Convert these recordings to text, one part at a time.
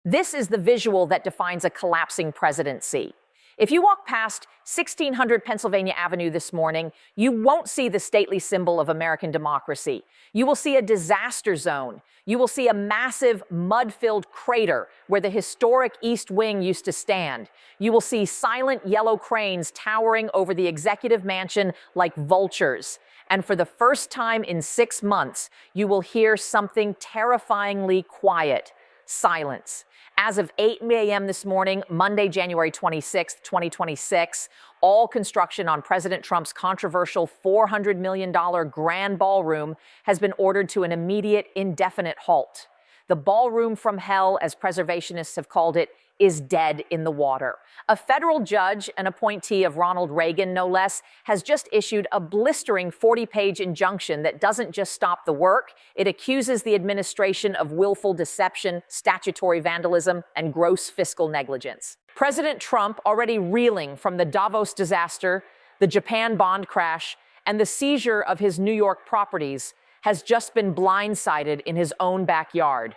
This is the visual that defines a collapsing presidency. If you walk past 1600 Pennsylvania Avenue this morning, you won't see the stately symbol of American democracy. You will see a disaster zone. You will see a massive mud-filled crater where the historic East Wing used to stand. You will see silent yellow cranes towering over the executive mansion like vultures. And for the first time in 6 months, you will hear something terrifyingly quiet: silence. As of 8 a.m. this morning, Monday, January 26, 2026, all construction on President Trump's controversial $400 million Grand Ballroom has been ordered to an immediate, indefinite halt. The ballroom from hell, as preservationists have called it, is dead in the water. A federal judge, an appointee of Ronald Reagan, no less, has just issued a blistering 40-page injunction that doesn't just stop the work, it accuses the administration of willful deception, statutory vandalism, and gross fiscal negligence. President Trump, already reeling from the Davos disaster, the Japan bond crash, and the seizure of his New York properties, has just been blindsided in his own backyard.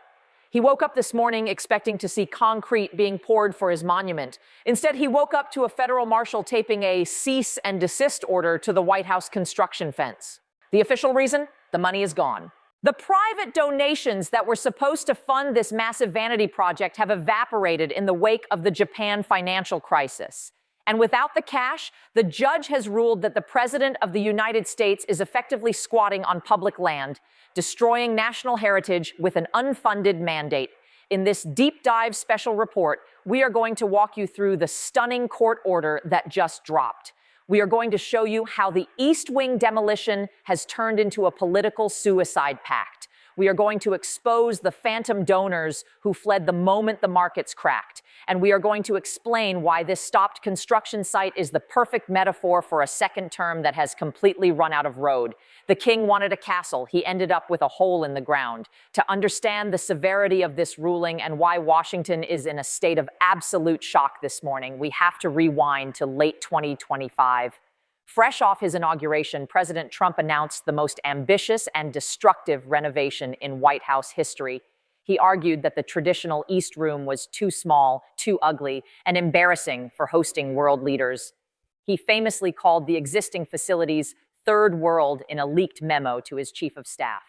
He woke up this morning expecting to see concrete being poured for his monument. Instead, he woke up to a federal marshal taping a cease and desist order to the White House construction fence. The official reason? The money is gone. The private donations that were supposed to fund this massive vanity project have evaporated in the wake of the Japan financial crisis. And without the cash, the judge has ruled that the President of the United States is effectively squatting on public land, destroying national heritage with an unfunded mandate. In this deep dive special report, we are going to walk you through the stunning court order that just dropped. We are going to show you how the East Wing demolition has turned into a political suicide pact. We are going to expose the phantom donors who fled the moment the markets cracked. And we are going to explain why this stopped construction site is the perfect metaphor for a second term that has completely run out of road. The king wanted a castle. He ended up with a hole in the ground. To understand the severity of this ruling and why Washington is in a state of absolute shock this morning, we have to rewind to late 2025. Fresh off his inauguration, President Trump announced the most ambitious and destructive renovation in White House history. He argued that the traditional East Room was too small, too ugly, and embarrassing for hosting world leaders. He famously called the existing facilities third world in a leaked memo to his chief of staff.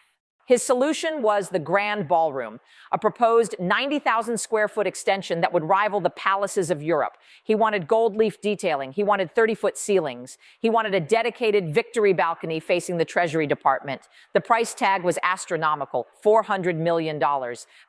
His solution was the Grand Ballroom, a proposed 90,000 square foot extension that would rival the palaces of Europe. He wanted gold leaf detailing. He wanted 30-foot ceilings. He wanted a dedicated victory balcony facing the Treasury Department. The price tag was astronomical, $400 million.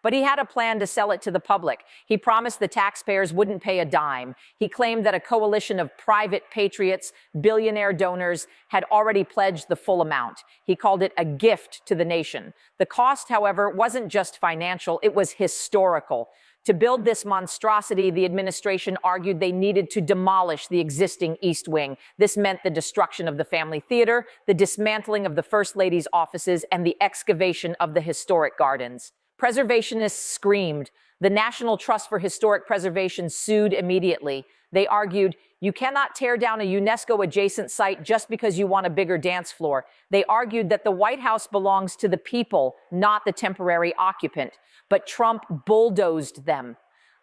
But he had a plan to sell it to the public. He promised the taxpayers wouldn't pay a dime. He claimed that a coalition of private patriots, billionaire donors, had already pledged the full amount. He called it a gift to the nation. The cost, however, wasn't just financial, it was historical. To build this monstrosity, the administration argued they needed to demolish the existing East Wing. This meant the destruction of the family theater, the dismantling of the First Lady's offices, and the excavation of the historic gardens. Preservationists screamed. The National Trust for Historic Preservation sued immediately. They argued, you cannot tear down a UNESCO-adjacent site just because you want a bigger dance floor. They argued that the White House belongs to the people, not the temporary occupant. But Trump bulldozed them,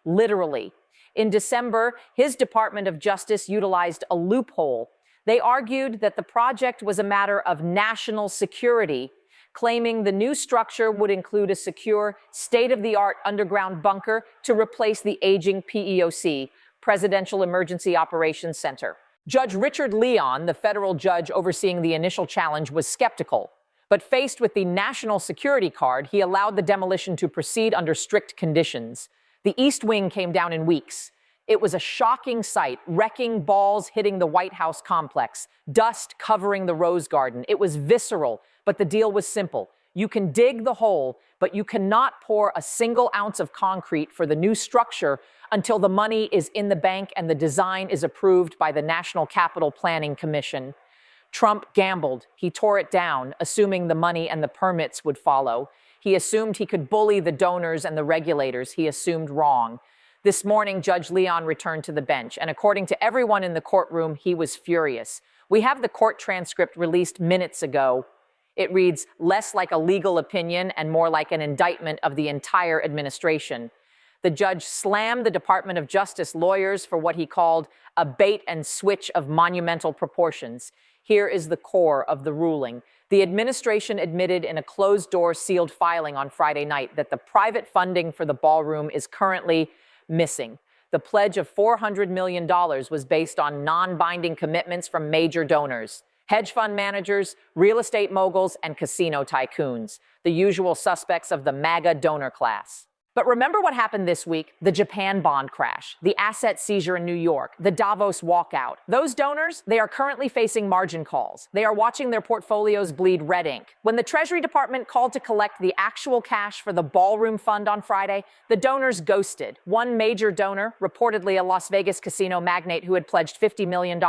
literally. In December, his Department of Justice utilized a loophole. They argued that the project was a matter of national security, claiming the new structure would include a secure, state-of-the-art underground bunker to replace the aging PEOC, Presidential Emergency Operations Center. Judge Richard Leon, the federal judge overseeing the initial challenge, was skeptical. But faced with the national security card, he allowed the demolition to proceed under strict conditions. The East Wing came down in weeks. It was a shocking sight, wrecking balls hitting the White House complex, dust covering the Rose Garden. It was visceral, but the deal was simple. You can dig the hole, but you cannot pour a single ounce of concrete for the new structure until the money is in the bank and the design is approved by the National Capital Planning Commission. Trump gambled. He tore it down, assuming the money and the permits would follow. He assumed he could bully the donors and the regulators. He assumed wrong. This morning, Judge Leon returned to the bench, and according to everyone in the courtroom, he was furious. We have the court transcript released minutes ago. It reads less like a legal opinion and more like an indictment of the entire administration. The judge slammed the Department of Justice lawyers for what he called a bait and switch of monumental proportions. Here is the core of the ruling. The administration admitted in a closed-door sealed filing on Friday night that the private funding for the ballroom is currently missing. The pledge of $400 million was based on non-binding commitments from major donors, hedge fund managers, real estate moguls, and casino tycoons, the usual suspects of the MAGA donor class. But remember what happened this week? The Japan bond crash, the asset seizure in New York, the Davos walkout. Those donors, they are currently facing margin calls. They are watching their portfolios bleed red ink. When the Treasury Department called to collect the actual cash for the ballroom fund on Friday, the donors ghosted. One major donor, reportedly a Las Vegas casino magnate who had pledged $50 million,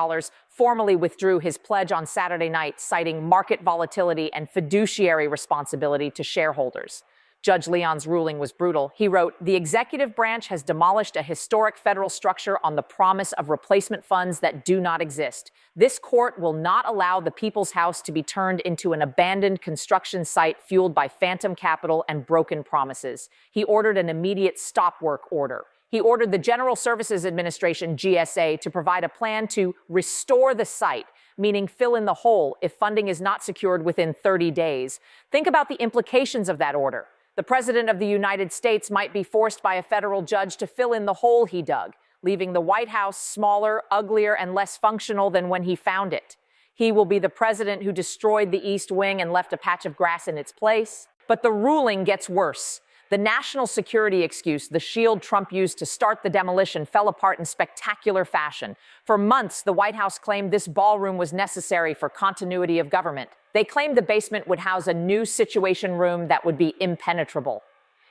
formally withdrew his pledge on Saturday night, citing market volatility and fiduciary responsibility to shareholders. Judge Leon's ruling was brutal. He wrote, "The executive branch has demolished a historic federal structure on the promise of replacement funds that do not exist. This court will not allow the People's House to be turned into an abandoned construction site fueled by phantom capital and broken promises." He ordered an immediate stop work order. He ordered the General Services Administration, GSA, to provide a plan to restore the site, meaning fill in the hole if funding is not secured within 30 days. Think about the implications of that order. The President of the United States might be forced by a federal judge to fill in the hole he dug, leaving the White House smaller, uglier, and less functional than when he found it. He will be the president who destroyed the East Wing and left a patch of grass in its place. But the ruling gets worse. The national security excuse, the shield Trump used to start the demolition, fell apart in spectacular fashion. For months, the White House claimed this ballroom was necessary for continuity of government. They claimed the basement would house a new situation room that would be impenetrable.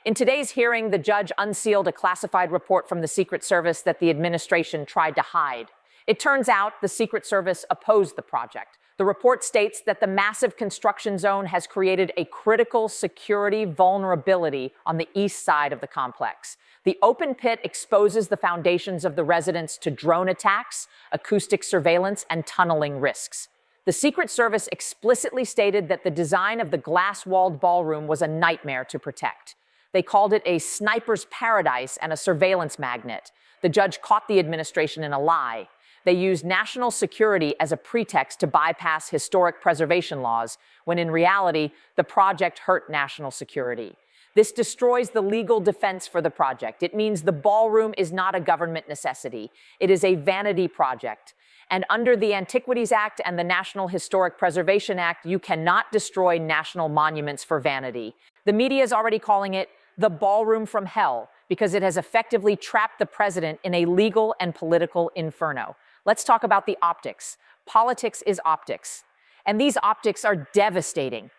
In today's hearing, the judge unsealed a classified report from the Secret Service that the administration tried to hide. It turns out the Secret Service opposed the project. The report states that the massive construction zone has created a critical security vulnerability on the east side of the complex. The open pit exposes the foundations of the residence to drone attacks, acoustic surveillance, and tunneling risks. The Secret Service explicitly stated that the design of the glass-walled ballroom was a nightmare to protect. They called it a sniper's paradise and a surveillance magnet. The judge caught the administration in a lie. They used national security as a pretext to bypass historic preservation laws, when in reality, the project hurt national security. This destroys the legal defense for the project. It means the ballroom is not a government necessity. It is a vanity project. And under the Antiquities Act and the National Historic Preservation Act, you cannot destroy national monuments for vanity. The media is already calling it the ballroom from hell because it has effectively trapped the president in a legal and political inferno. Let's talk about the optics. Politics is optics. And these optics are devastating.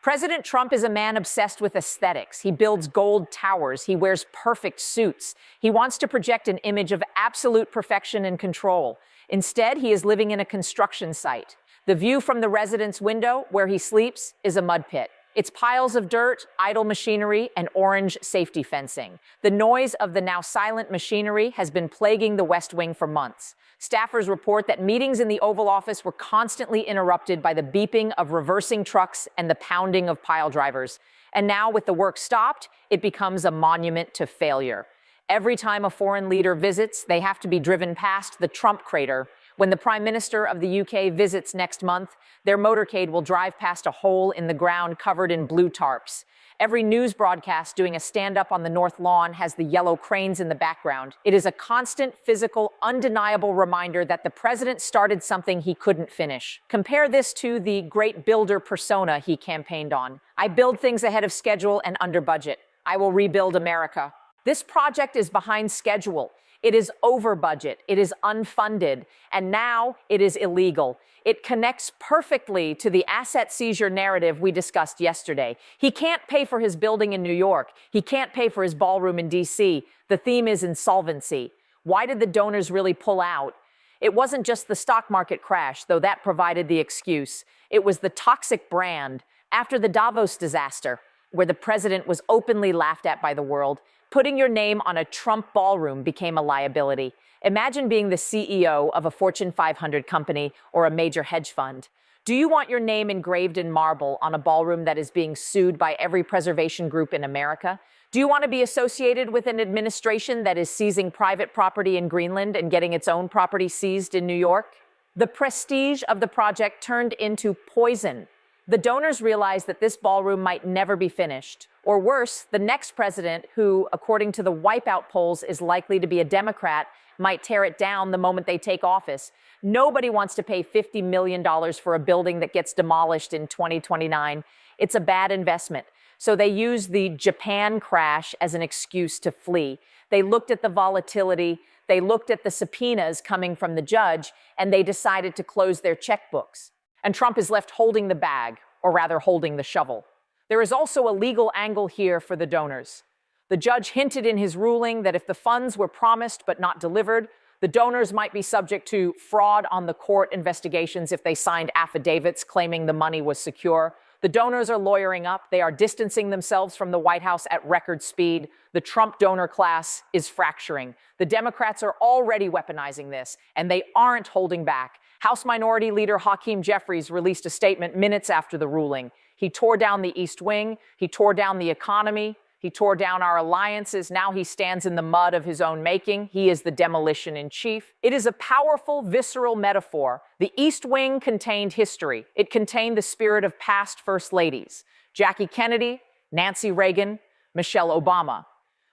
President Trump is a man obsessed with aesthetics. He builds gold towers. He wears perfect suits. He wants to project an image of absolute perfection and control. Instead, he is living in a construction site. The view from the residence window, where he sleeps, is a mud pit. It's piles of dirt, idle machinery, and orange safety fencing. The noise of the now silent machinery has been plaguing the West Wing for months. Staffers report that meetings in the Oval Office were constantly interrupted by the beeping of reversing trucks and the pounding of pile drivers. And now, with the work stopped, it becomes a monument to failure. Every time a foreign leader visits, they have to be driven past the Trump crater. When the Prime Minister of the UK visits next month, their motorcade will drive past a hole in the ground covered in blue tarps. Every news broadcast doing a stand-up on the North Lawn has the yellow cranes in the background. It is a constant, physical, undeniable reminder that the president started something he couldn't finish. Compare this to the great builder persona he campaigned on. I build things ahead of schedule and under budget. I will rebuild America. This project is behind schedule. It is over budget. It is unfunded. And now it is illegal. It connects perfectly to the asset seizure narrative we discussed yesterday. He can't pay for his building in New York. He can't pay for his ballroom in D.C. The theme is insolvency. Why did the donors really pull out? It wasn't just the stock market crash, though that provided the excuse. It was the toxic brand. After the Davos disaster, where the president was openly laughed at by the world, putting your name on a Trump ballroom became a liability. Imagine being the CEO of a Fortune 500 company or a major hedge fund. Do you want your name engraved in marble on a ballroom that is being sued by every preservation group in America? Do you want to be associated with an administration that is seizing private property in Greenland and getting its own property seized in New York? The prestige of the project turned into poison. The donors realized that this ballroom might never be finished. Or worse, the next president, who, according to the wipeout polls, is likely to be a Democrat, might tear it down the moment they take office. Nobody wants to pay $50 million for a building that gets demolished in 2029. It's a bad investment. So they used the Japan crash as an excuse to flee. They looked at the volatility, they looked at the subpoenas coming from the judge, and they decided to close their checkbooks. And Trump is left holding the bag, or rather holding the shovel. There is also a legal angle here for the donors. The judge hinted in his ruling that if the funds were promised but not delivered, the donors might be subject to fraud on the court investigations if they signed affidavits claiming the money was secure. The donors are lawyering up. They are distancing themselves from the White House at record speed. The Trump donor class is fracturing. The Democrats are already weaponizing this, and they aren't holding back. House Minority Leader Hakeem Jeffries released a statement minutes after the ruling. He tore down the East Wing. He tore down the economy. He tore down our alliances. Now he stands in the mud of his own making. He is the demolition in chief. It is a powerful, visceral metaphor. The East Wing contained history. It contained the spirit of past first ladies: Jackie Kennedy, Nancy Reagan, Michelle Obama.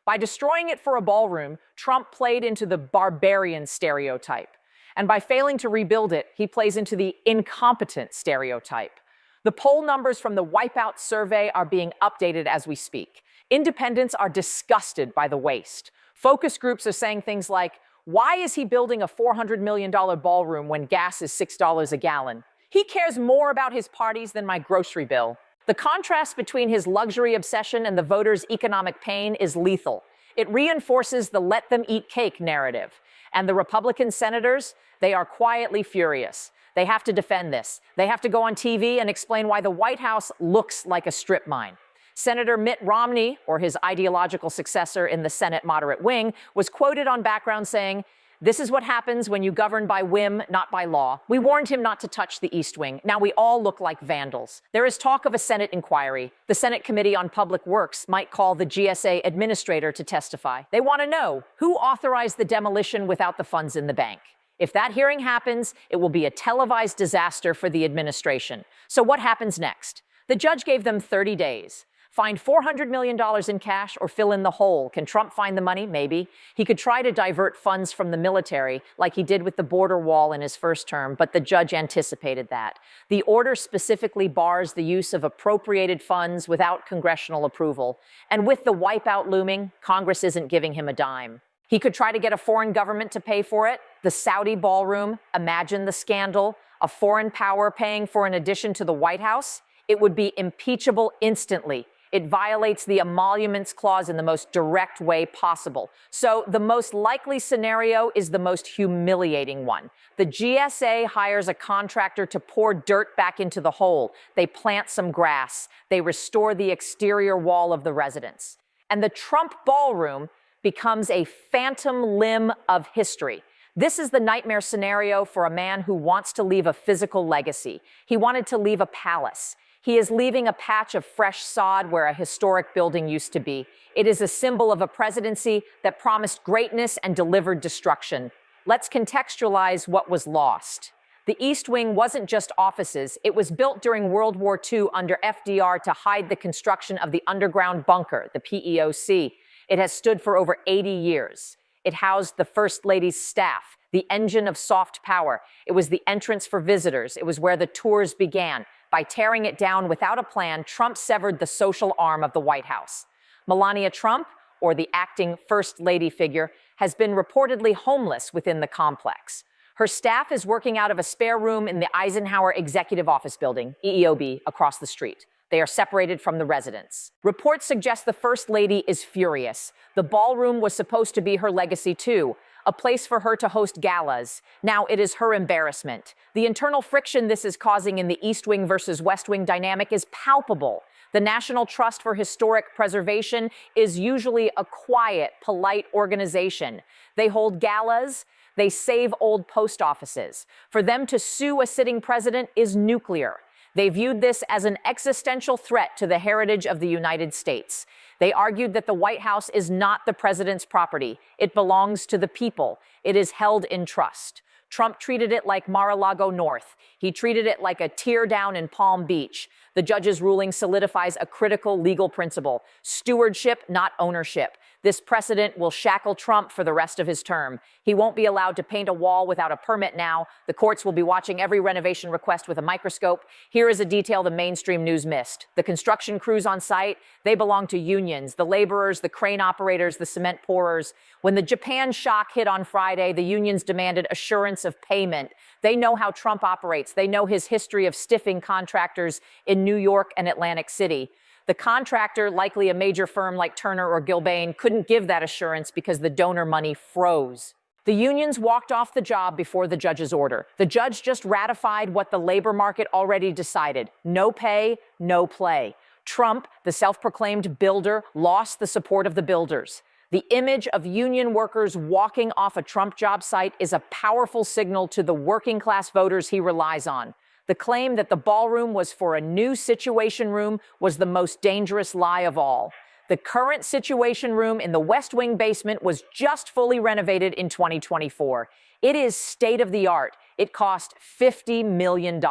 By destroying it for a ballroom, Trump played into the barbarian stereotype. And by failing to rebuild it, he plays into the incompetent stereotype. The poll numbers from the Wipeout survey are being updated as we speak. Independents are disgusted by the waste. Focus groups are saying things like, why is he building a $400 million ballroom when gas is $6 a gallon? He cares more about his parties than my grocery bill. The contrast between his luxury obsession and the voters' economic pain is lethal. It reinforces the let them eat cake narrative. And the Republican senators, they are quietly furious. They have to defend this. They have to go on TV and explain why the White House looks like a strip mine. Senator Mitt Romney, or his ideological successor in the Senate moderate wing, was quoted on background saying, "This is what happens when you govern by whim, not by law. We warned him not to touch the East Wing. Now we all look like vandals." There is talk of a Senate inquiry. The Senate Committee on Public Works might call the GSA administrator to testify. They want to know who authorized the demolition without the funds in the bank. If that hearing happens, it will be a televised disaster for the administration. So what happens next? The judge gave them 30 days. Find $400 million in cash or fill in the hole. Can Trump find the money? Maybe. He could try to divert funds from the military, like he did with the border wall in his first term, but the judge anticipated that. The order specifically bars the use of appropriated funds without congressional approval. And with the wipeout looming, Congress isn't giving him a dime. He could try to get a foreign government to pay for it. The Saudi ballroom, imagine the scandal, a foreign power paying for an addition to the White House. It would be impeachable instantly. It violates the emoluments clause in the most direct way possible. So the most likely scenario is the most humiliating one. The GSA hires a contractor to pour dirt back into the hole. They plant some grass. They restore the exterior wall of the residence. And the Trump ballroom becomes a phantom limb of history. This is the nightmare scenario for a man who wants to leave a physical legacy. He wanted to leave a palace. He is leaving a patch of fresh sod where a historic building used to be. It is a symbol of a presidency that promised greatness and delivered destruction. Let's contextualize what was lost. The East Wing wasn't just offices. It was built during World War II under FDR to hide the construction of the underground bunker, the PEOC. It has stood for over 80 years. It housed the First Lady's staff, the engine of soft power. It was the entrance for visitors. It was where the tours began. By tearing it down without a plan, Trump severed the social arm of the White House. Melania Trump, or the acting First Lady figure, has been reportedly homeless within the complex. Her staff is working out of a spare room in the Eisenhower Executive Office Building, EEOB, across the street. They are separated from the residents. Reports suggest the First Lady is furious. The ballroom was supposed to be her legacy too, a place for her to host galas. Now it is her embarrassment. The internal friction this is causing in the East Wing versus West Wing dynamic is palpable. The National Trust for Historic Preservation is usually a quiet, polite organization. They hold galas. They save old post offices. For them to sue a sitting president is nuclear. They viewed this as an existential threat to the heritage of the United States. They argued that the White House is not the president's property. It belongs to the people. It is held in trust. Trump treated it like Mar-a-Lago North. He treated it like a tear down in Palm Beach. The judge's ruling solidifies a critical legal principle: stewardship, not ownership. This precedent will shackle Trump for the rest of his term. He won't be allowed to paint a wall without a permit now. The courts will be watching every renovation request with a microscope. Here is a detail the mainstream news missed. The construction crews on site, they belong to unions, the laborers, the crane operators, the cement pourers. When the Japan shock hit on Friday, the unions demanded assurance of payment. They know how Trump operates. They know his history of stiffing contractors in New York and Atlantic City. The contractor, likely a major firm like Turner or Gilbane, couldn't give that assurance because the donor money froze. The unions walked off the job before the judge's order. The judge just ratified what the labor market already decided: no pay, no play. Trump, the self-proclaimed builder, lost the support of the builders. The image of union workers walking off a Trump job site is a powerful signal to the working-class voters he relies on. The claim that the ballroom was for a new Situation Room was the most dangerous lie of all. The current Situation Room in the West Wing basement was just fully renovated in 2024. It is state-of-the-art. It cost $50 million.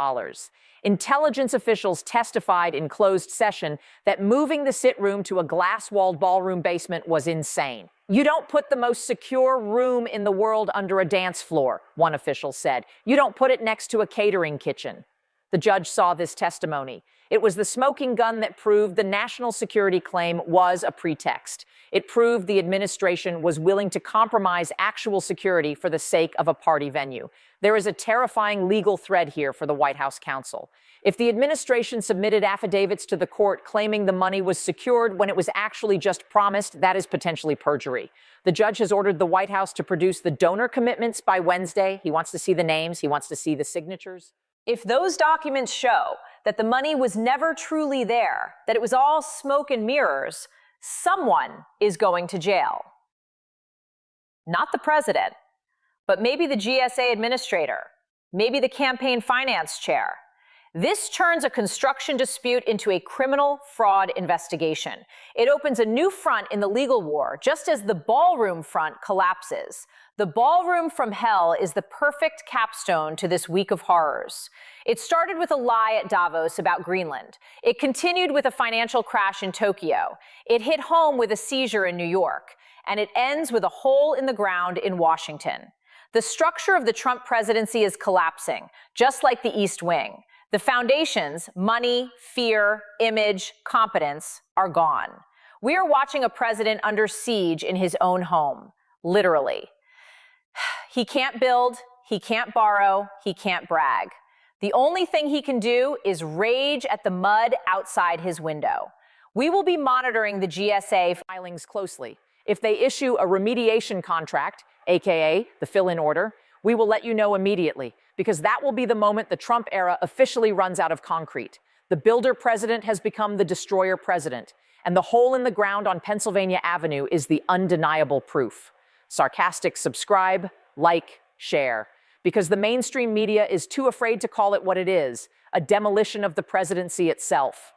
Intelligence officials testified in closed session that moving the sit room to a glass-walled ballroom basement was insane. You don't put the most secure room in the world under a dance floor, one official said. You don't put it next to a catering kitchen. The judge saw this testimony. It was the smoking gun that proved the national security claim was a pretext. It proved the administration was willing to compromise actual security for the sake of a party venue. There is a terrifying legal thread here for the White House counsel. If the administration submitted affidavits to the court claiming the money was secured when it was actually just promised, that is potentially perjury. The judge has ordered the White House to produce the donor commitments by Wednesday. He wants to see the names. He wants to see the signatures. If those documents show that the money was never truly there, that it was all smoke and mirrors, someone is going to jail. Not the president, but maybe the GSA administrator, maybe the campaign finance chair. This turns a construction dispute into a criminal fraud investigation. It opens a new front in the legal war, just as the ballroom front collapses. The ballroom from hell is the perfect capstone to this week of horrors. It started with a lie at Davos about Greenland. It continued with a financial crash in Tokyo. It hit home with a seizure in New York. And it ends with a hole in the ground in Washington. The structure of the Trump presidency is collapsing, just like the East Wing. The foundations, money, fear, image, competence, are gone. We are watching a president under siege in his own home, literally. He can't build, he can't borrow, he can't brag. The only thing he can do is rage at the mud outside his window. We will be monitoring the GSA filings closely. If they issue a remediation contract, aka the fill-in order, we will let you know immediately, because that will be the moment the Trump era officially runs out of concrete. The builder president has become the destroyer president, and the hole in the ground on Pennsylvania Avenue is the undeniable proof. Sarcastic subscribe, like, share, because the mainstream media is too afraid to call it what it is, a demolition of the presidency itself.